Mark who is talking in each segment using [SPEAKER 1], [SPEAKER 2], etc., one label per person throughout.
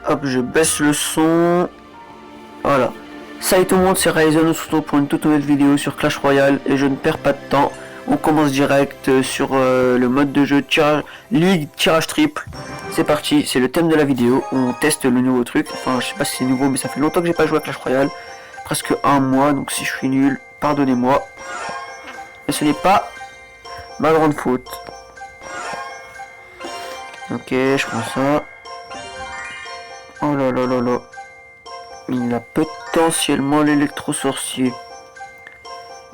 [SPEAKER 1] Hop, je baisse le son. Voilà. Salut tout le monde, c'est Ryzen, on se retrouve pour une toute nouvelle vidéo sur Clash Royale et je ne perds pas de temps. On commence direct sur le mode de jeu Ligue tirage triple. C'est parti, c'est le thème de la vidéo. On teste le nouveau truc. Enfin, je sais pas si c'est nouveau, mais ça fait longtemps que j'ai pas joué à Clash Royale. Presque un mois, donc si je suis nul, pardonnez-moi. Mais ce n'est pas ma grande faute. Ok, je prends ça. Oh là là là là. Il a potentiellement l'électro-sorcier.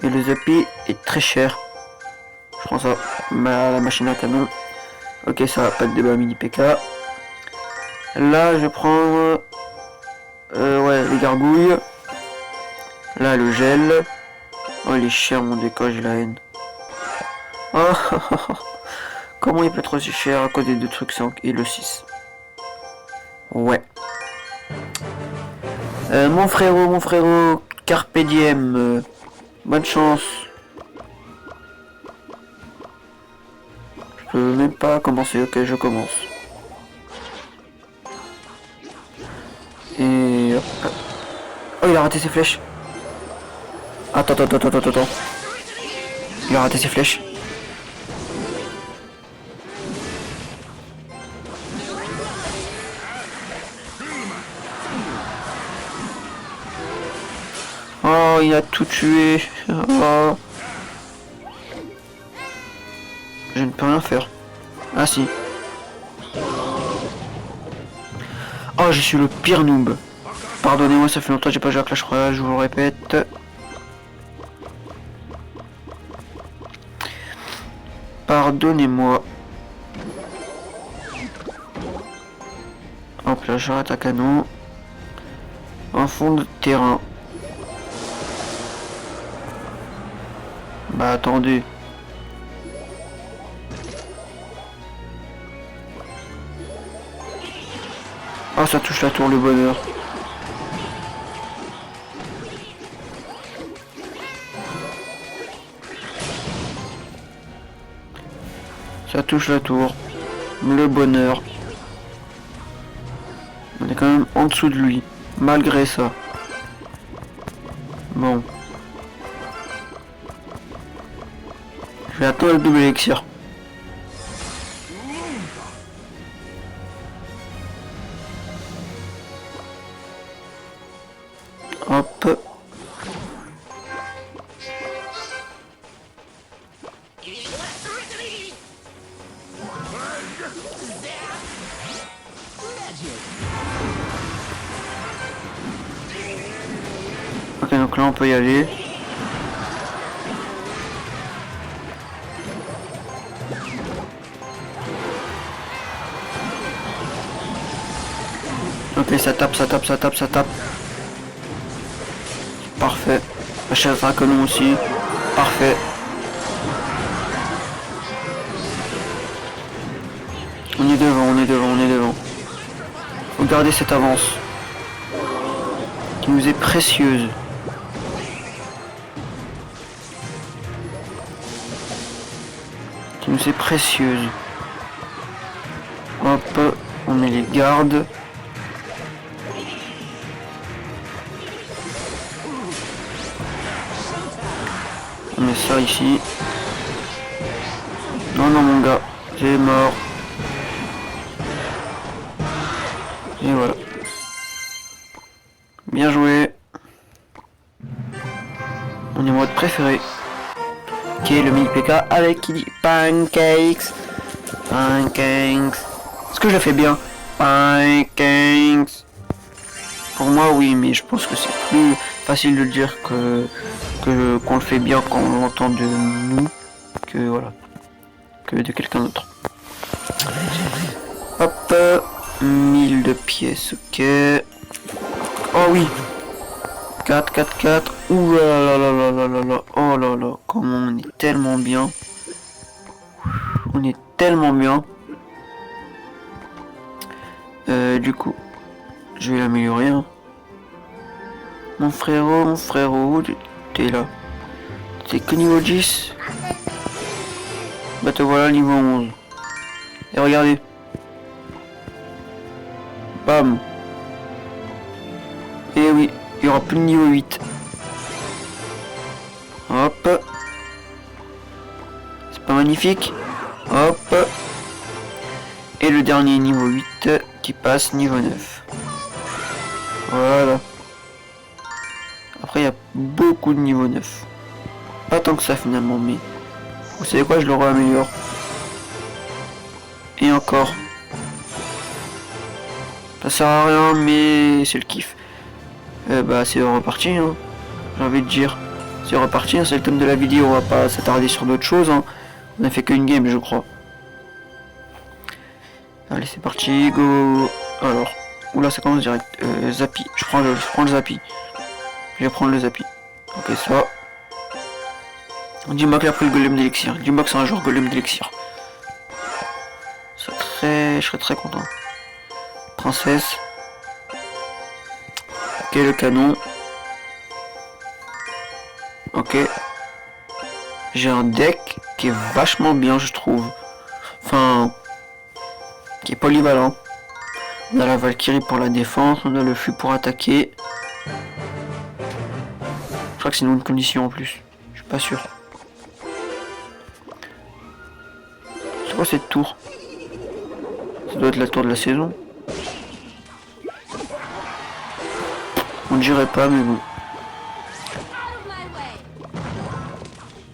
[SPEAKER 1] Et le Zappy est très cher. Je prends ça. La machine à canon. Ok, ça va, pas de débat mini PK. Là, je prends... ouais, les gargouilles. Là, le gel. Oh, il est cher, mon déco, j'ai la haine. Oh, comment il peut être aussi cher à cause des deux trucs 5 et le 6. Ouais. Mon frérot, Carpe Diem, bonne chance. Je peux même pas commencer, ok, je commence. Et... oh, il a raté ses flèches. Attends. Il a raté ses flèches. Oh, il a tout tué. Oh. Je ne peux rien faire. Ah si. Oh, je suis le pire noob. Pardonnez-moi, ça fait longtemps que j'ai pas joué à Clash Royale, je vous le répète. Pardonnez-moi. Hop là, j'arrête à canon. En fond de terrain. Bah attendez. Ah, ça touche la tour, le bonheur. Ça touche la tour. Le bonheur. On est quand même en dessous de lui. Malgré ça. Bon. Je vais attendre le double élixir. Hop. Ok, donc là on peut y aller. Ok, ça tape. Parfait. La chasse à canon aussi. Parfait. On est devant. Regardez cette avance. Qui nous est précieuse. Hop, on met les gardes. On met ça ici. Non mon gars, j'ai mort. Et voilà. Bien joué. On est en mode préféré. Qui est le mini PK avec qui dit pancakes. Est-ce que je le fais bien? Pancakes. Pour moi oui, mais je pense que c'est plus facile de le dire qu'on le fait bien quand on l'entend de nous que voilà, que de quelqu'un d'autre. Hop, 1000 de pièces, ok. Oh oui, 4. Ouh là là, oh là là, comment on est tellement bien. Du coup, je vais l'améliorer. Hein. Mon frérot, t'es là. T'es que niveau 10. Bah te voilà niveau 11. Et regardez. Bam. Il n'y aura plus de niveau 8. Hop. C'est pas magnifique. Hop. Et le dernier niveau 8 qui passe niveau 9. Voilà. Après il y a beaucoup de niveau 9. Pas tant que ça finalement, mais vous savez quoi, je le réaméliore. Et encore. Ça sert à rien, mais c'est le kiff. Bah c'est reparti, hein. J'ai envie de dire. C'est reparti, hein, c'est le thème de la vidéo, on va pas s'attarder sur d'autres choses. Hein. On a fait qu'une game, je crois. Allez, c'est parti, go. Alors, oula, ça commence direct. Zappy, je prends le Zappy. Je vais prendre le Zappy. Ok, ça. Dis-moi qu'il a pris le golem d'élixir. Dis-moi que c'est un joueur golem d'élixir. Je serais très content. Princesse. Ok, le canon. Ok. J'ai un deck qui est vachement bien, je trouve. Enfin, qui est polyvalent. On a la Valkyrie pour la défense, on a le Fu pour attaquer. Je crois que c'est une condition en plus. Je suis pas sûr. C'est quoi cette tour? Ça doit être la tour de la saison. On dirait pas, mais bon.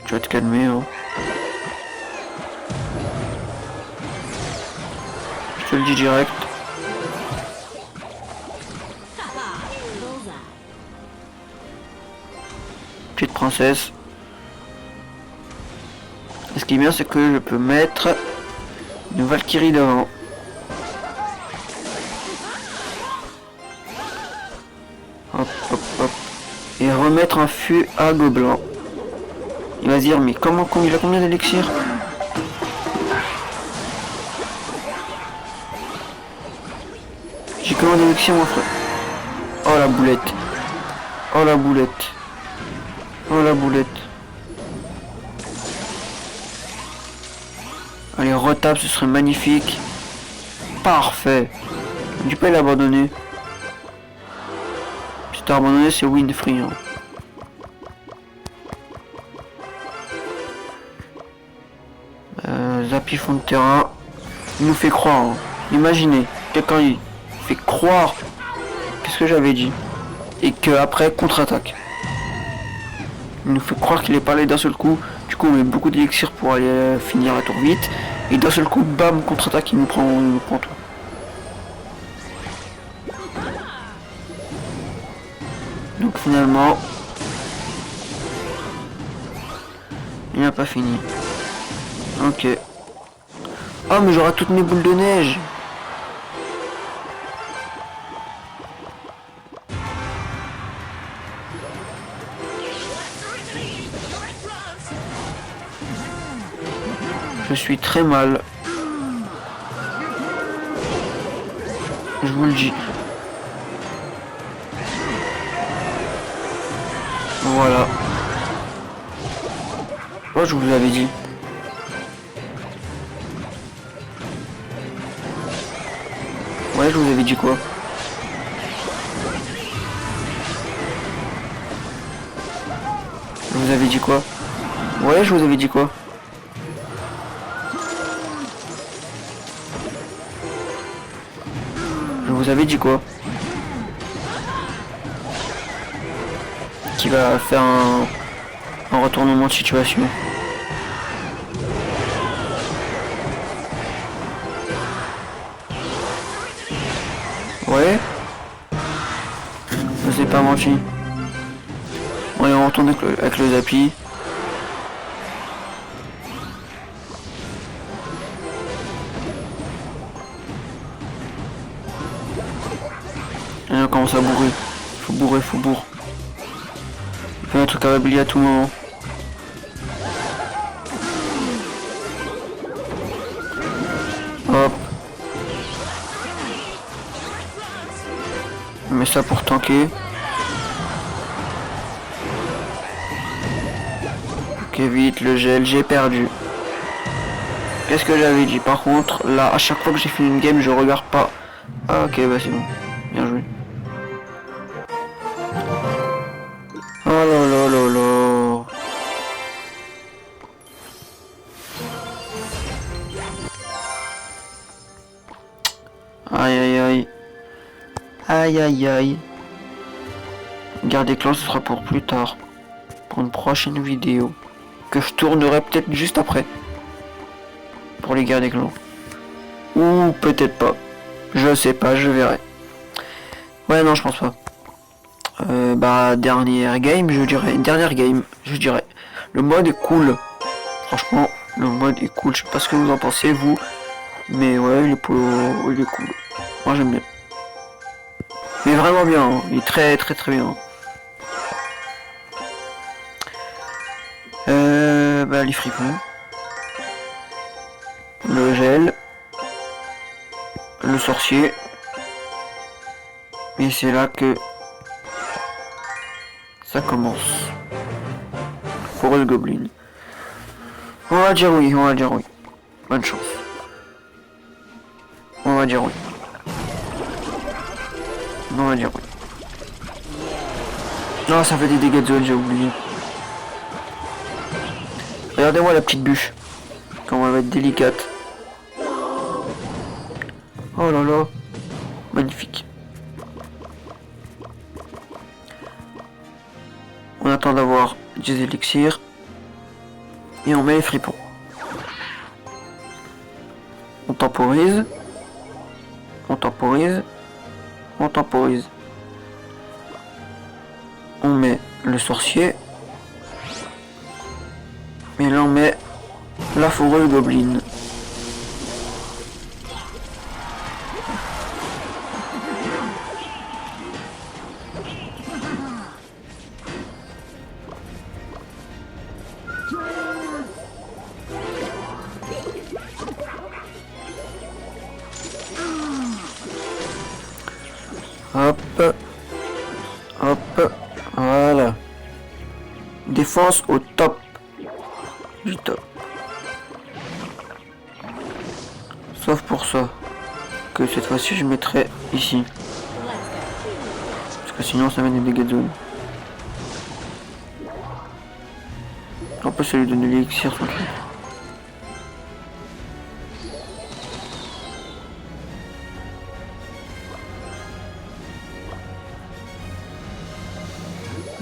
[SPEAKER 1] Tu vas te calmer, hein. Je te le dis direct. Petite princesse. Et ce qui est bien, c'est que je peux mettre une Valkyrie devant. Hop, hop, hop. Et remettre un feu à gobelin. Il va se dire, mais comment il a combien d'élixir? J'ai combien d'élixir, mon frère? Oh la boulette. Oh la boulette. Oh la boulette. Allez, retape, ce serait magnifique. Parfait. Tu peux l'abandonner. Si t'as abandonné, c'est win free. Hein. Zappy fond de terrain. Il nous fait croire. Hein. Imaginez, quelqu'un il fait croire. Qu'est-ce que j'avais dit? Et que après contre-attaque. Il nous fait croire qu'il est pas allé d'un seul coup. Du coup on met beaucoup d'élixir pour aller finir la tour vite. Et d'un seul coup, bam, contre-attaque, il nous prend tout. Donc finalement, il n'a pas fini. Ok. Oh mais j'aurai toutes mes boules de neige. Je suis très mal. Je vous le dis. Voilà. Oh, je vous l'avais dit. Ouais, je vous avais dit quoi? Je vous avais dit quoi? Ouais, je vous avais dit quoi? Je vous avais dit quoi? Qui va faire un retournement de situation. Ouais. Je vous ai pas menti. Bon, et on retourne avec le Zappy. Et on commence à bourrer. Faut bourrer, faut bourrer. Il peut mettre Carabelli à tout moment. Hop. On met ça pour tanker. Ok, vite, le gel, j'ai perdu. Qu'est-ce que j'avais dit? Par contre, là, à chaque fois que j'ai fini une game, je regarde pas. Ah, ok, bah c'est bon. Bien joué. Aïe aïe aïe. Aïe aïe aïe. Guerre des clans, ce sera pour plus tard. Pour une prochaine vidéo. Que je tournerai peut-être juste après. Pour les guerres des clans. Ou peut-être pas. Je sais pas, je verrai. Ouais, non, je pense pas. Dernière game, je dirais. Le mode est cool. Franchement, le mode est cool. Je sais pas ce que vous en pensez, vous. Mais ouais, il est cool. Moi, j'aime bien. Mais vraiment bien. Hein. Il est très, très, très bien. Les fripons. Le gel. Le sorcier. Et c'est là que ça commence. Forest Goblin. On va dire oui. Bonne chance. On va dire oui. Non, ça fait des dégâts de zone, j'ai oublié. Regardez-moi la petite bûche. Comment elle va être délicate. Oh là là. Magnifique. On attend d'avoir des élixirs. Et on met les fripons. On temporise. On met le sorcier. Et là on met la fourrure goblin. Hop, voilà. Défense au top du top. Sauf pour ça, que cette fois-ci je mettrai ici. Parce que sinon ça met des dégâts de zone. On peut se lui donner l'élixir son truc.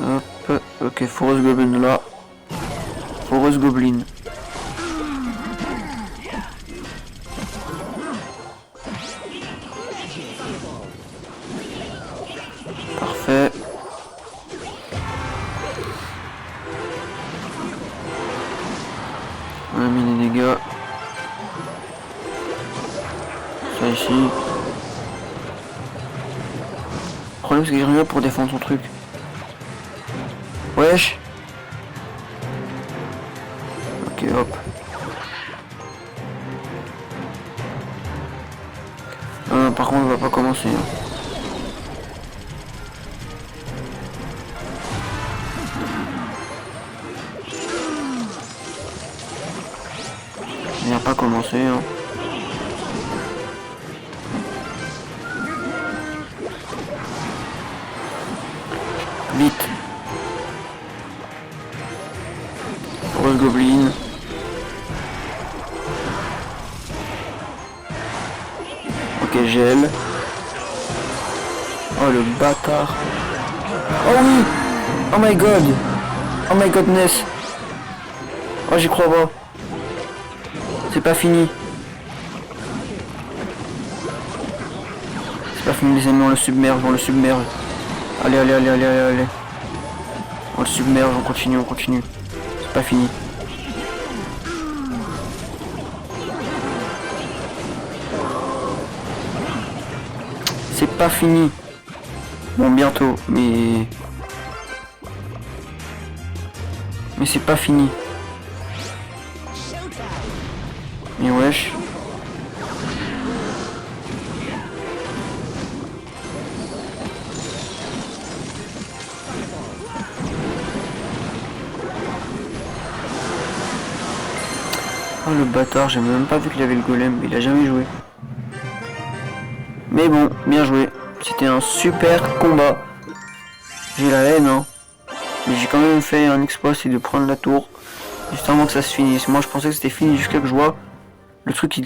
[SPEAKER 1] Hop, ok, Forest Goblin là. Forest Goblin. Parfait. On a mis des dégâts. Ça ici. Le problème c'est qu'il n'y a rien pour défendre son truc. Wesh. Ok, hop. Par contre on va pas commencer. Il n'a pas commencé. Hein. Vite. Forest Goblin. Ok, gel. Oh le bâtard. Oh oui. Oh my god. Oh my godness. Oh j'y crois pas. C'est pas fini. C'est pas fini les amis, on le submerge, Allez. On le submerge, on continue. C'est pas fini. C'est pas fini. Bon, bientôt, mais c'est pas fini. Mais wesh. Oh le bâtard, j'ai même pas vu qu'il avait le golem, il a jamais joué. Mais bon, bien joué. C'était un super combat. J'ai la haine, hein. Mais j'ai quand même fait un exploit, c'est de prendre la tour. Juste avant que ça se finisse. Moi je pensais que c'était fini jusqu'à que je vois. Le truc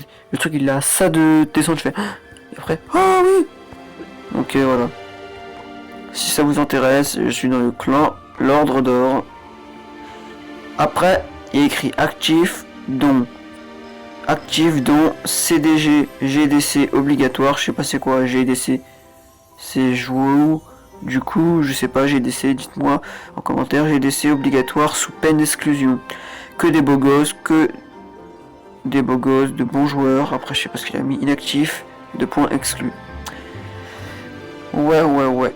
[SPEAKER 1] il a ça de descente, je fais. Et après, ah oui. Ok, voilà. Si ça vous intéresse, je suis dans le clan l'Ordre d'Or. Après, il y a écrit actif, dont CDG, GDC obligatoire. Je sais pas c'est quoi GDC. C'est joué où? Du coup, je sais pas, GDC, dites-moi en commentaire. GDC obligatoire sous peine d'exclusion. Que des beaux gosses, de bons joueurs. Après, je sais pas ce qu'il a mis. Inactif, de points exclus. Ouais.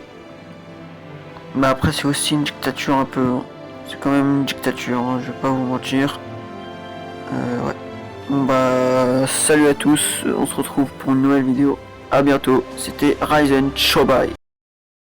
[SPEAKER 1] Mais après, c'est aussi une dictature un peu. C'est quand même une dictature, hein, je vais pas vous mentir. Ouais. Bon bah, salut à tous. On se retrouve pour une nouvelle vidéo. À bientôt. C'était Ryzen. Ciao, bye.